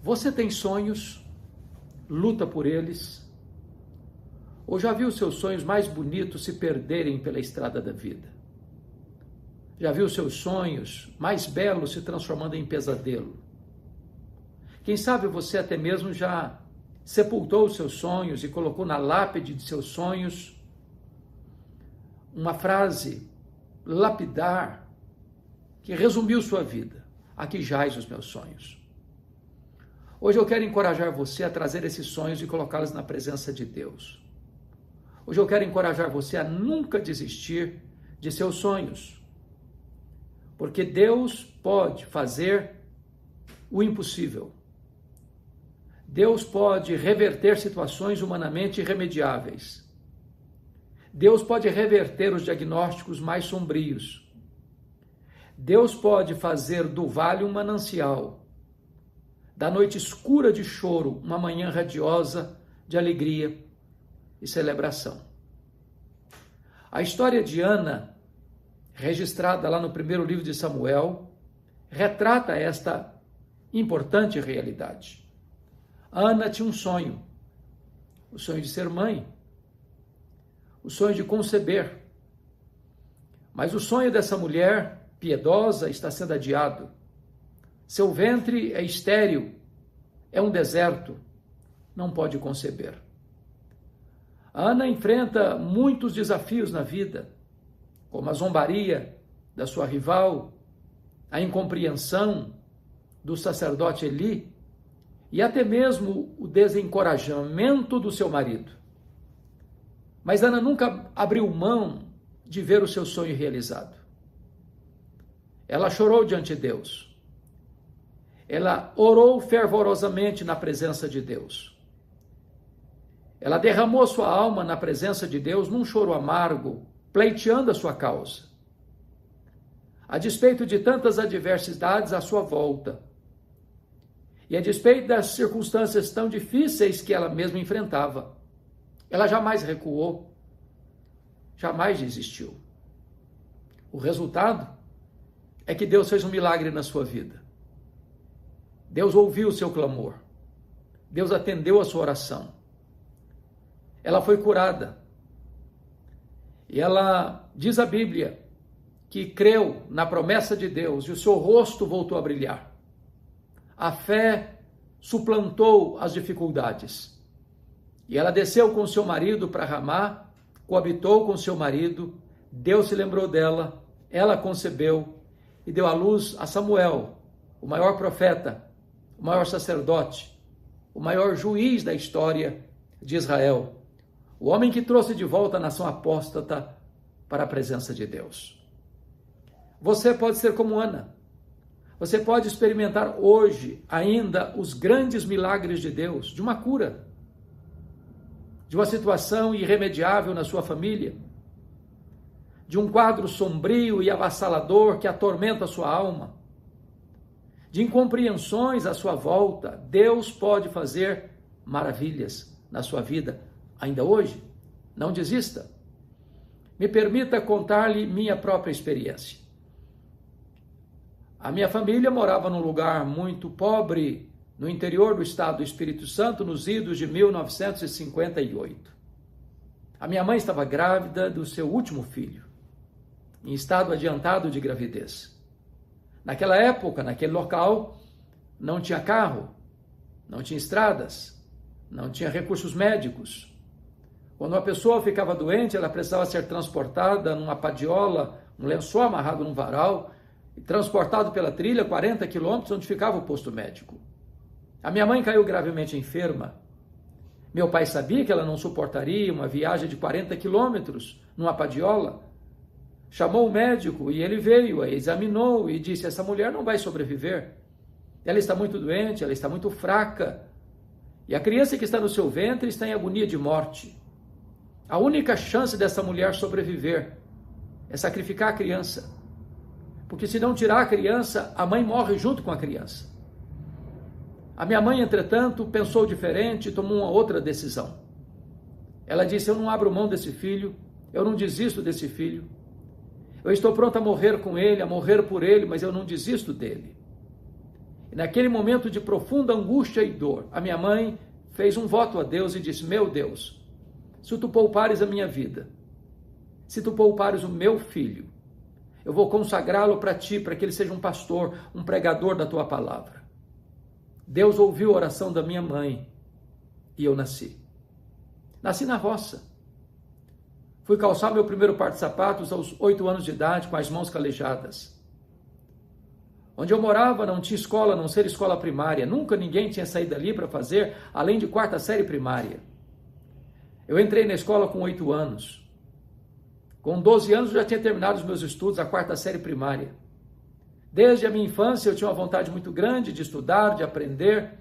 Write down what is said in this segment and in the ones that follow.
Você tem sonhos, luta por eles, ou já viu seus sonhos mais bonitos se perderem pela estrada da vida? Já viu seus sonhos mais belos se transformando em pesadelo? Quem sabe você até mesmo já sepultou os seus sonhos e colocou na lápide de seus sonhos uma frase lapidar que resumiu sua vida. Aqui jaz os meus sonhos. Hoje eu quero encorajar você a trazer esses sonhos e colocá-los na presença de Deus. Hoje eu quero encorajar você a nunca desistir de seus sonhos, porque Deus pode fazer o impossível. Deus pode reverter situações humanamente irremediáveis. Deus pode reverter os diagnósticos mais sombrios. Deus pode fazer do vale um manancial, da noite escura de choro, uma manhã radiosa de alegria e celebração. A história de Ana, registrada lá no primeiro livro de Samuel, retrata esta importante realidade. Ana tinha um sonho, o sonho de ser mãe, o sonho de conceber. Mas o sonho dessa mulher piedosa está sendo adiado. Seu ventre é estéril, é um deserto, não pode conceber. Ana enfrenta muitos desafios na vida, como a zombaria da sua rival, a incompreensão do sacerdote Eli e até mesmo o desencorajamento do seu marido. Mas Ana nunca abriu mão de ver o seu sonho realizado. Ela chorou diante de Deus. Ela orou fervorosamente na presença de Deus. Ela derramou sua alma na presença de Deus num choro amargo, pleiteando a sua causa. A despeito de tantas adversidades à sua volta, e a despeito das circunstâncias tão difíceis que ela mesma enfrentava, ela jamais recuou, jamais desistiu. O resultado é que Deus fez um milagre na sua vida. Deus ouviu o seu clamor. Deus atendeu a sua oração. Ela foi curada. E ela, diz a Bíblia, que creu na promessa de Deus e o seu rosto voltou a brilhar. A fé suplantou as dificuldades. E ela desceu com seu marido para Ramá, coabitou com seu marido, Deus se lembrou dela, ela concebeu e deu à luz a Samuel, o maior profeta, o maior sacerdote, o maior juiz da história de Israel, o homem que trouxe de volta a nação apóstata para a presença de Deus. Você pode ser como Ana. Você pode experimentar hoje ainda os grandes milagres de Deus, de uma cura, de uma situação irremediável na sua família, de um quadro sombrio e avassalador que atormenta a sua alma, de incompreensões à sua volta. Deus pode fazer maravilhas na sua vida ainda hoje. Não desista. Me permita contar-lhe minha própria experiência. A minha família morava num lugar muito pobre, no interior do estado do Espírito Santo, nos idos de 1958. A minha mãe estava grávida do seu último filho, em estado adiantado de gravidez. Naquela época, naquele local, não tinha carro, não tinha estradas, não tinha recursos médicos. Quando uma pessoa ficava doente, ela precisava ser transportada numa padiola, um lençol amarrado num varal, e transportado pela trilha 40 quilômetros, onde ficava o posto médico. A minha mãe caiu gravemente enferma. Meu pai sabia que ela não suportaria uma viagem de 40 quilômetros numa padiola. Chamou o médico e ele veio, a examinou e disse: essa mulher não vai sobreviver. Ela está muito doente, ela está muito fraca. E a criança que está no seu ventre está em agonia de morte. A única chance dessa mulher sobreviver é sacrificar a criança. Porque se não tirar a criança, a mãe morre junto com a criança. A minha mãe, entretanto, pensou diferente e tomou uma outra decisão. Ela disse: eu não abro mão desse filho, eu não desisto desse filho. Eu estou pronta a morrer com ele, a morrer por ele, mas eu não desisto dele. E naquele momento de profunda angústia e dor, a minha mãe fez um voto a Deus e disse: meu Deus, se tu poupares a minha vida, se tu poupares o meu filho, eu vou consagrá-lo para ti, para que ele seja um pastor, um pregador da tua palavra. Deus ouviu a oração da minha mãe e eu nasci. Nasci na roça. Fui calçar meu primeiro par de sapatos aos 8 anos de idade, com as mãos calejadas. Onde eu morava não tinha escola, a não ser escola primária. Nunca ninguém tinha saído dali para fazer, além de 4ª série primária. Eu entrei na escola com 8 anos. Com 12 anos eu já tinha terminado os meus estudos, a 4ª série primária. Desde a minha infância eu tinha uma vontade muito grande de estudar, de aprender.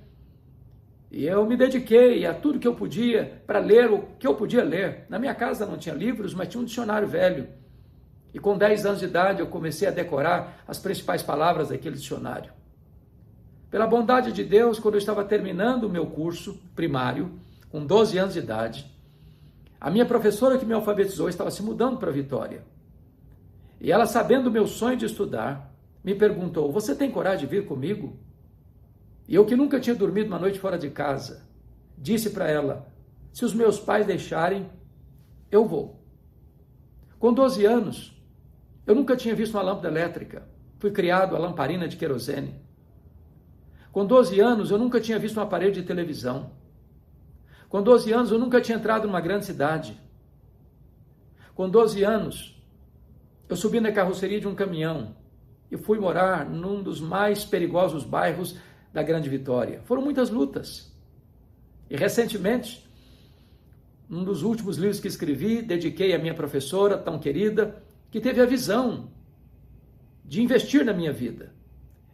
E eu me dediquei a tudo que eu podia para ler o que eu podia ler. Na minha casa não tinha livros, mas tinha um dicionário velho. E com 10 anos de idade eu comecei a decorar as principais palavras daquele dicionário. Pela bondade de Deus, quando eu estava terminando o meu curso primário, com 12 anos de idade, a minha professora que me alfabetizou estava se mudando para Vitória. E ela, sabendo do meu sonho de estudar, me perguntou: você tem coragem de vir comigo? E eu, que nunca tinha dormido uma noite fora de casa, disse para ela: se os meus pais deixarem, eu vou. Com 12 anos, eu nunca tinha visto uma lâmpada elétrica. Fui criado a lamparina de querosene. Com 12 anos, eu nunca tinha visto um aparelho de televisão. Com 12 anos, eu nunca tinha entrado numa grande cidade. Com 12 anos, eu subi na carroceria de um caminhão e fui morar num dos mais perigosos bairros da Grande Vitória. Foram muitas lutas. E recentemente, num dos últimos livros que escrevi, dediquei à minha professora tão querida, que teve a visão de investir na minha vida.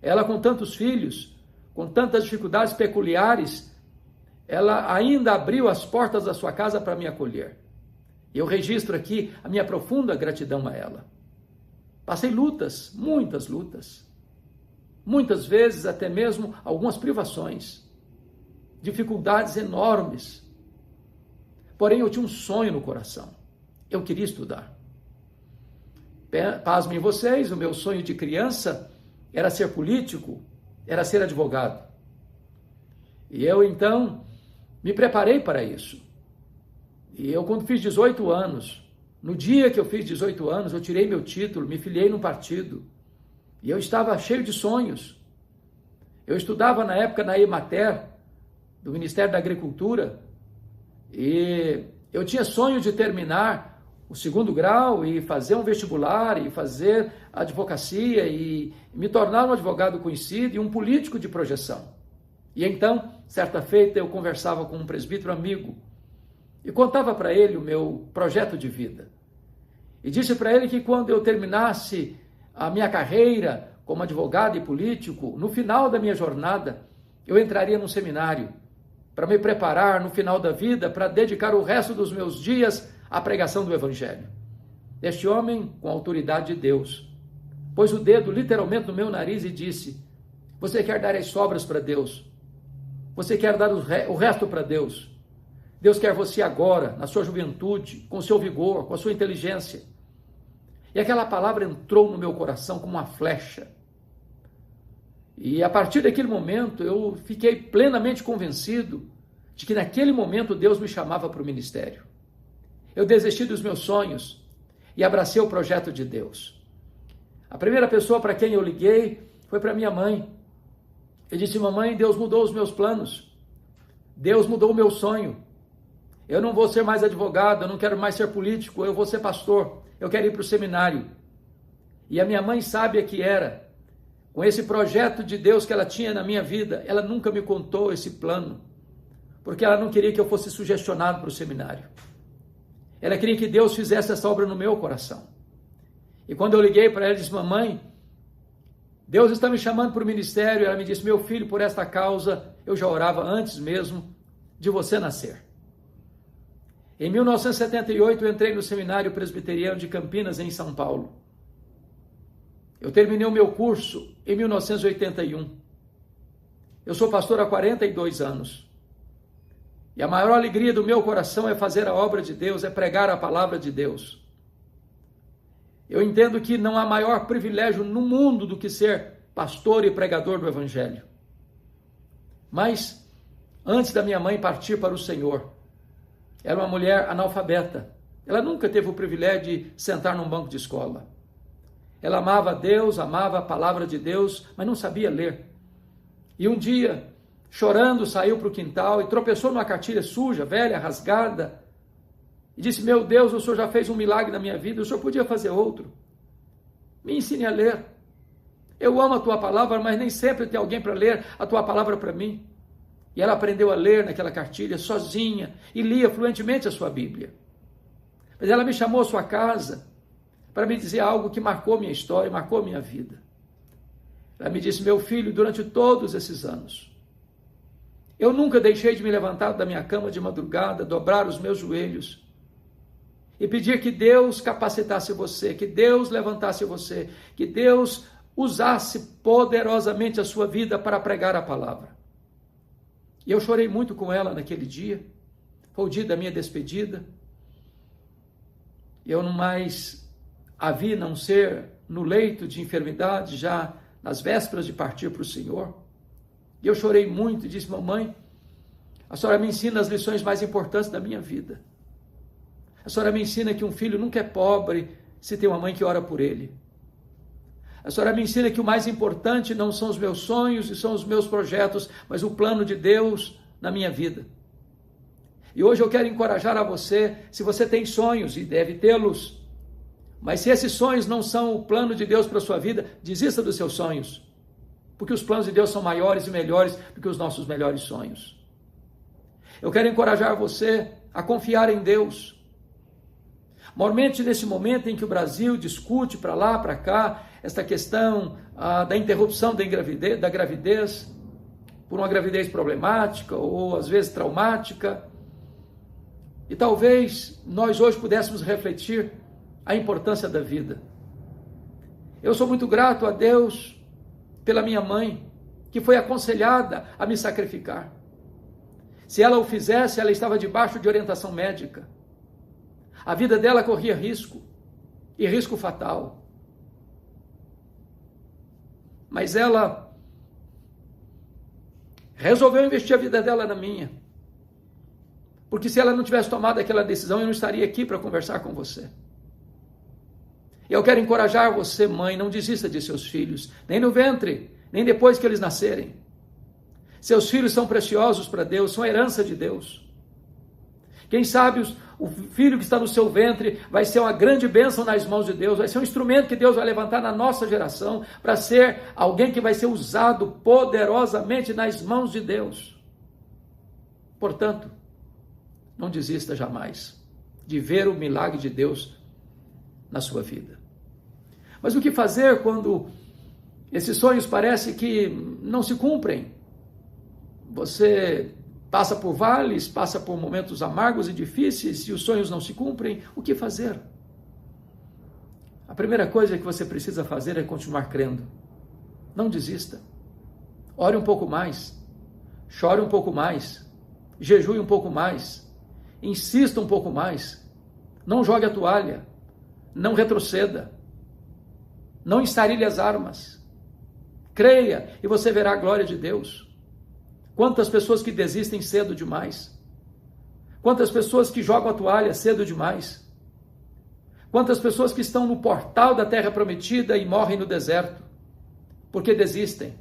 Ela, com tantos filhos, com tantas dificuldades peculiares, ela ainda abriu as portas da sua casa para me acolher. Eu registro aqui a minha profunda gratidão a ela. Passei lutas, muitas lutas. Muitas vezes até mesmo algumas privações, dificuldades enormes. Porém, eu tinha um sonho no coração. Eu queria estudar. Pasmem vocês, o meu sonho de criança era ser político, era ser advogado. E eu, então, me preparei para isso. E eu, quando fiz 18 anos, no dia que eu fiz 18 anos, eu tirei meu título, me filiei num partido. E eu estava cheio de sonhos. Eu estudava na época na Emater, do Ministério da Agricultura, e eu tinha sonho de terminar o 2º grau e fazer um vestibular e fazer advocacia e me tornar um advogado conhecido e um político de projeção. E então, certa feita, eu conversava com um presbítero amigo e contava para ele o meu projeto de vida. E disse para ele que quando eu terminasse a minha carreira como advogado e político, no final da minha jornada, eu entraria num seminário para me preparar no final da vida para dedicar o resto dos meus dias à pregação do Evangelho. Este homem, com a autoridade de Deus, pôs o dedo literalmente no meu nariz e disse: você quer dar as sobras para Deus? Você quer dar o resto para Deus? Deus quer você agora, na sua juventude, com o seu vigor, com a sua inteligência. E aquela palavra entrou no meu coração como uma flecha. E a partir daquele momento eu fiquei plenamente convencido de que naquele momento Deus me chamava para o ministério. Eu desisti dos meus sonhos e abracei o projeto de Deus. A primeira pessoa para quem eu liguei foi para minha mãe. Eu disse: mamãe, Deus mudou os meus planos. Deus mudou o meu sonho. Eu não vou ser mais advogado, eu não quero mais ser político, eu vou ser pastor. Eu quero ir para o seminário. E a minha mãe, sábia que era, com esse projeto de Deus que ela tinha na minha vida, ela nunca me contou esse plano, porque ela não queria que eu fosse sugestionado para o seminário. Ela queria que Deus fizesse essa obra no meu coração. E quando eu liguei para ela, disse: mamãe, Deus está me chamando para o ministério. Ela me disse: meu filho, por esta causa, eu já orava antes mesmo de você nascer. Em 1978, eu entrei no Seminário Presbiteriano de Campinas, em São Paulo. Eu terminei o meu curso em 1981. Eu sou pastor há 42 anos. E a maior alegria do meu coração é fazer a obra de Deus, é pregar a palavra de Deus. Eu entendo que não há maior privilégio no mundo do que ser pastor e pregador do Evangelho. Mas, antes da minha mãe partir para o Senhor, era uma mulher analfabeta. Ela nunca teve o privilégio de sentar num banco de escola. Ela amava a Deus, amava a palavra de Deus, mas não sabia ler. E um dia, chorando, saiu para o quintal e tropeçou numa cartilha suja, velha, rasgada, e disse: meu Deus, o Senhor já fez um milagre na minha vida, o Senhor podia fazer outro. Me ensine a ler. Eu amo a tua palavra, mas nem sempre tem alguém para ler a tua palavra para mim. E ela aprendeu a ler naquela cartilha sozinha e lia fluentemente a sua Bíblia. Mas ela me chamou à sua casa para me dizer algo que marcou minha história, marcou minha vida. Ela me disse: meu filho, durante todos esses anos, eu nunca deixei de me levantar da minha cama de madrugada, dobrar os meus joelhos e pedir que Deus capacitasse você, que Deus levantasse você, que Deus usasse poderosamente a sua vida para pregar a palavra. E eu chorei muito com ela naquele dia. Foi o dia da minha despedida. Eu não mais a vi não ser no leito de enfermidade, já nas vésperas de partir para o Senhor. E eu chorei muito e disse: mamãe, a senhora me ensina as lições mais importantes da minha vida. A senhora me ensina que um filho nunca é pobre se tem uma mãe que ora por ele. A senhora me ensina que o mais importante não são os meus sonhos e são os meus projetos, mas o plano de Deus na minha vida. E hoje eu quero encorajar a você, se você tem sonhos, e deve tê-los, mas se esses sonhos não são o plano de Deus para a sua vida, desista dos seus sonhos, porque os planos de Deus são maiores e melhores do que os nossos melhores sonhos. Eu quero encorajar você a confiar em Deus. Mormente nesse momento em que o Brasil discute para lá, para cá, esta questão da interrupção da gravidez, por uma gravidez problemática ou às vezes traumática, e talvez nós hoje pudéssemos refletir a importância da vida. Eu sou muito grato a Deus pela minha mãe, que foi aconselhada a me sacrificar. Se ela o fizesse, ela estava debaixo de orientação médica. A vida dela corria risco, e risco fatal. Mas ela resolveu investir a vida dela na minha. Porque se ela não tivesse tomado aquela decisão, eu não estaria aqui para conversar com você. Eu quero encorajar você, mãe, não desista de seus filhos, nem no ventre, nem depois que eles nascerem. Seus filhos são preciosos para Deus, são herança de Deus. Quem sabe o filho que está no seu ventre vai ser uma grande bênção nas mãos de Deus, vai ser um instrumento que Deus vai levantar na nossa geração para ser alguém que vai ser usado poderosamente nas mãos de Deus. Portanto, não desista jamais de ver o milagre de Deus na sua vida. Mas o que fazer quando esses sonhos parecem que não se cumprem? Você passa por vales, passa por momentos amargos e difíceis e os sonhos não se cumprem. O que fazer? A primeira coisa que você precisa fazer é continuar crendo. Não desista. Ore um pouco mais. Chore um pouco mais. Jejue um pouco mais. Insista um pouco mais. Não jogue a toalha. Não retroceda. Não estarilhe as armas. Creia e você verá a glória de Deus. Quantas pessoas que desistem cedo demais. Quantas pessoas que jogam a toalha cedo demais. Quantas pessoas que estão no portal da terra prometida e morrem no deserto. Porque desistem.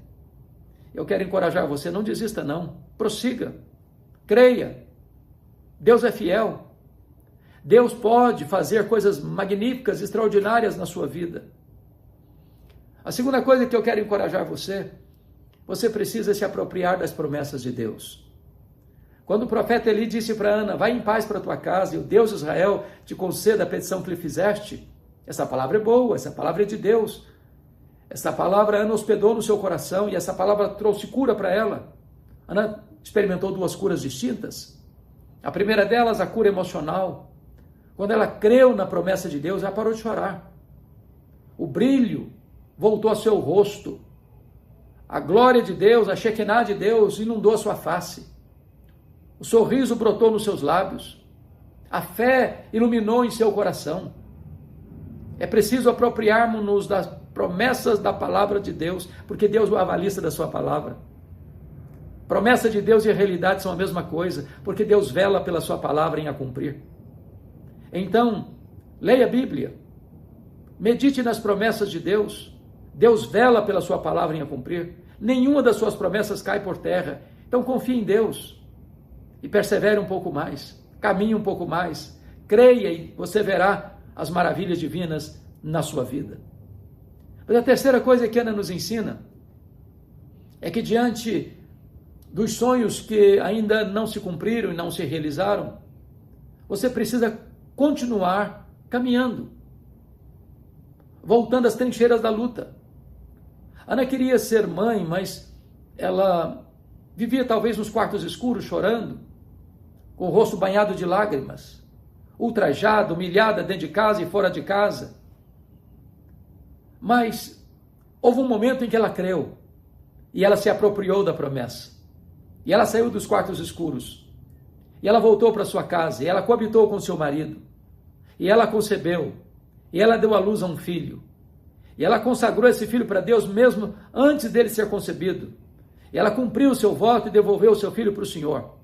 Eu quero encorajar você, não desista não. Prossiga. Creia. Deus é fiel. Deus pode fazer coisas magníficas, extraordinárias na sua vida. A segunda coisa que eu quero encorajar você precisa se apropriar das promessas de Deus. Quando o profeta Eli disse para Ana: vai em paz para a tua casa e o Deus de Israel te conceda a petição que lhe fizeste, essa palavra é boa, essa palavra é de Deus. Essa palavra Ana hospedou no seu coração e essa palavra trouxe cura para ela. Ana experimentou duas curas distintas. A primeira delas, a cura emocional. Quando ela creu na promessa de Deus, ela parou de chorar. O brilho voltou ao seu rosto. A glória de Deus, a Shekinah de Deus inundou a sua face. O sorriso brotou nos seus lábios. A fé iluminou em seu coração. É preciso apropriarmos-nos das promessas da palavra de Deus, porque Deus é o avalista da sua palavra. Promessa de Deus e a realidade são a mesma coisa, porque Deus vela pela sua palavra em a cumprir. Então, leia a Bíblia, medite nas promessas de Deus. Deus vela pela sua palavra em a cumprir. Nenhuma das suas promessas cai por terra. Então confie em Deus e persevere um pouco mais, caminhe um pouco mais, creia e você verá as maravilhas divinas na sua vida. Mas a terceira coisa que Ana nos ensina é que diante dos sonhos que ainda não se cumpriram e não se realizaram, você precisa continuar caminhando, voltando às trincheiras da luta. Ana queria ser mãe, mas ela vivia talvez nos quartos escuros chorando, com o rosto banhado de lágrimas, ultrajada, humilhada dentro de casa e fora de casa. Mas houve um momento em que ela creu e ela se apropriou da promessa. E ela saiu dos quartos escuros. E ela voltou para sua casa. E ela coabitou com seu marido. E ela concebeu. E ela deu à luz a um filho. E ela consagrou esse filho para Deus mesmo antes dele ser concebido. E ela cumpriu o seu voto e devolveu o seu filho para o Senhor.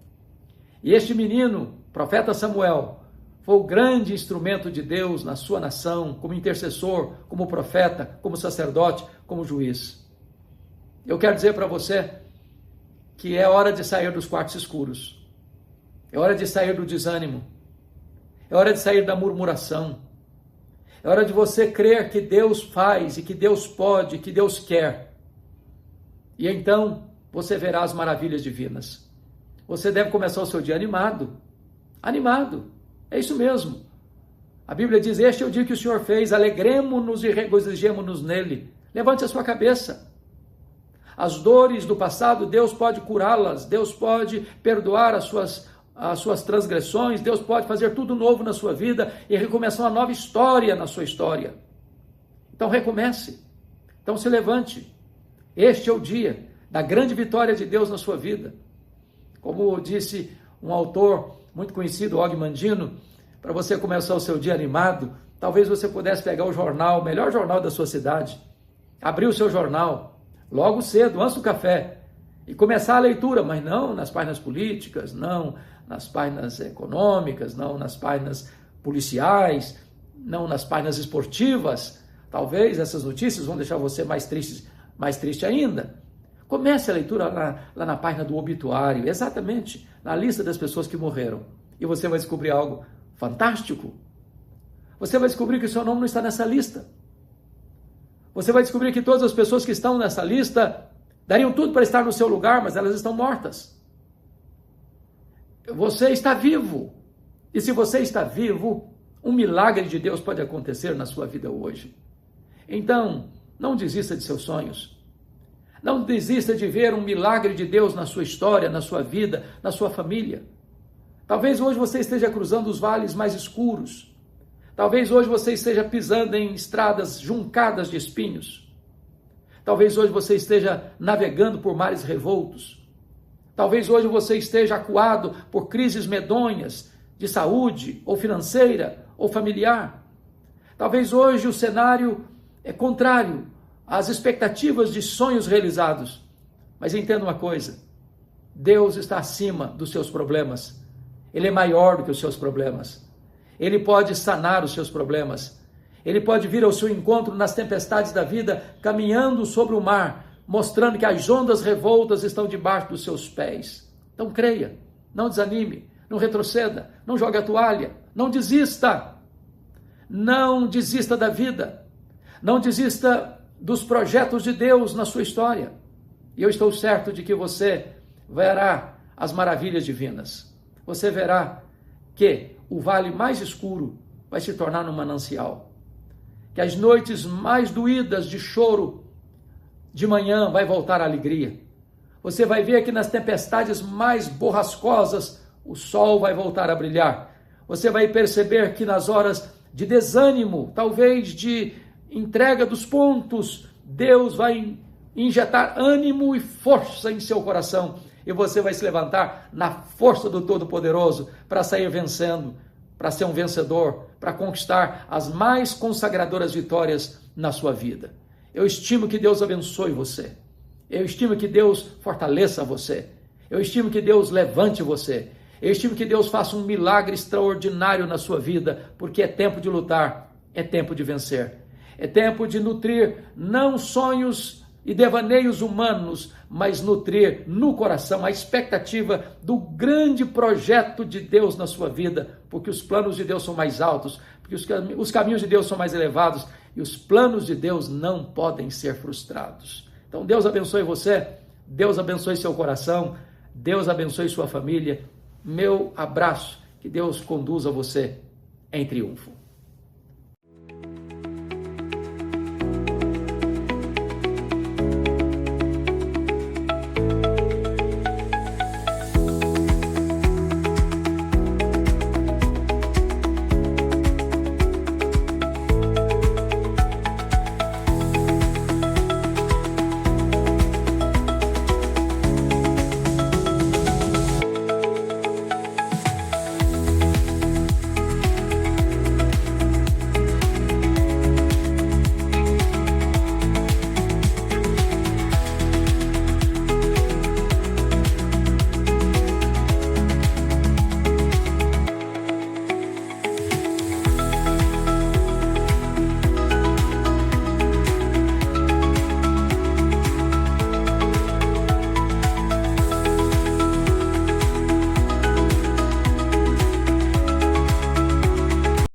E este menino, profeta Samuel, foi o grande instrumento de Deus na sua nação, como intercessor, como profeta, como sacerdote, como juiz. Eu quero dizer para você que é hora de sair dos quartos escuros. É hora de sair do desânimo. É hora de sair da murmuração. É hora de você crer que Deus faz, e que Deus pode, e que Deus quer. E então você verá as maravilhas divinas. Você deve começar o seu dia animado. Animado. É isso mesmo. A Bíblia diz: este é o dia que o Senhor fez, alegremo-nos e regozijemo-nos nele. Levante a sua cabeça. As dores do passado, Deus pode curá-las, Deus pode perdoar as suas transgressões, Deus pode fazer tudo novo na sua vida e recomeçar uma nova história na sua história. Então recomece, então se levante. Este é o dia da grande vitória de Deus na sua vida. Como disse um autor muito conhecido, Og Mandino, para você começar o seu dia animado, talvez você pudesse pegar o jornal, o melhor jornal da sua cidade, abrir o seu jornal, logo cedo, antes do café, e começar a leitura, mas não nas páginas políticas, não nas páginas econômicas, não nas páginas policiais, não nas páginas esportivas. Talvez essas notícias vão deixar você mais triste ainda. Comece a leitura lá na página do obituário, exatamente na lista das pessoas que morreram, e você vai descobrir algo fantástico. Você vai descobrir que o seu nome não está nessa lista. Você vai descobrir que todas as pessoas que estão nessa lista dariam tudo para estar no seu lugar, mas elas estão mortas. Você está vivo. E se você está vivo, um milagre de Deus pode acontecer na sua vida hoje. Então, não desista de seus sonhos. Não desista de ver um milagre de Deus na sua história, na sua vida, na sua família. Talvez hoje você esteja cruzando os vales mais escuros. Talvez hoje você esteja pisando em estradas juncadas de espinhos. Talvez hoje você esteja navegando por mares revoltos. Talvez hoje você esteja acuado por crises medonhas de saúde, ou financeira, ou familiar. Talvez hoje o cenário é contrário às expectativas de sonhos realizados. Mas entenda uma coisa: Deus está acima dos seus problemas. Ele é maior do que os seus problemas. Ele pode sanar os seus problemas. Ele pode vir ao seu encontro nas tempestades da vida, caminhando sobre o mar, mostrando que as ondas revoltas estão debaixo dos seus pés. Então creia, não desanime, não retroceda, não jogue a toalha, não desista. Não desista da vida. Não desista dos projetos de Deus na sua história. E eu estou certo de que você verá as maravilhas divinas. Você verá que o vale mais escuro vai se tornar num manancial. Que as noites mais doídas de choro, de manhã vai voltar a alegria. Você vai ver que nas tempestades mais borrascosas, o sol vai voltar a brilhar. Você vai perceber que nas horas de desânimo, talvez de entrega dos pontos, Deus vai injetar ânimo e força em seu coração. E você vai se levantar na força do Todo-Poderoso para sair vencendo, para ser um vencedor, para conquistar as mais consagradoras vitórias na sua vida. Eu estimo que Deus abençoe você. Eu estimo que Deus fortaleça você. Eu estimo que Deus levante você. Eu estimo que Deus faça um milagre extraordinário na sua vida, porque é tempo de lutar, é tempo de vencer. É tempo de nutrir não sonhos e devaneios humanos, mas nutrir no coração a expectativa do grande projeto de Deus na sua vida, porque os planos de Deus são mais altos, porque os caminhos de Deus são mais elevados e os planos de Deus não podem ser frustrados. Então Deus abençoe você, Deus abençoe seu coração, Deus abençoe sua família. Meu abraço, que Deus conduza você em triunfo.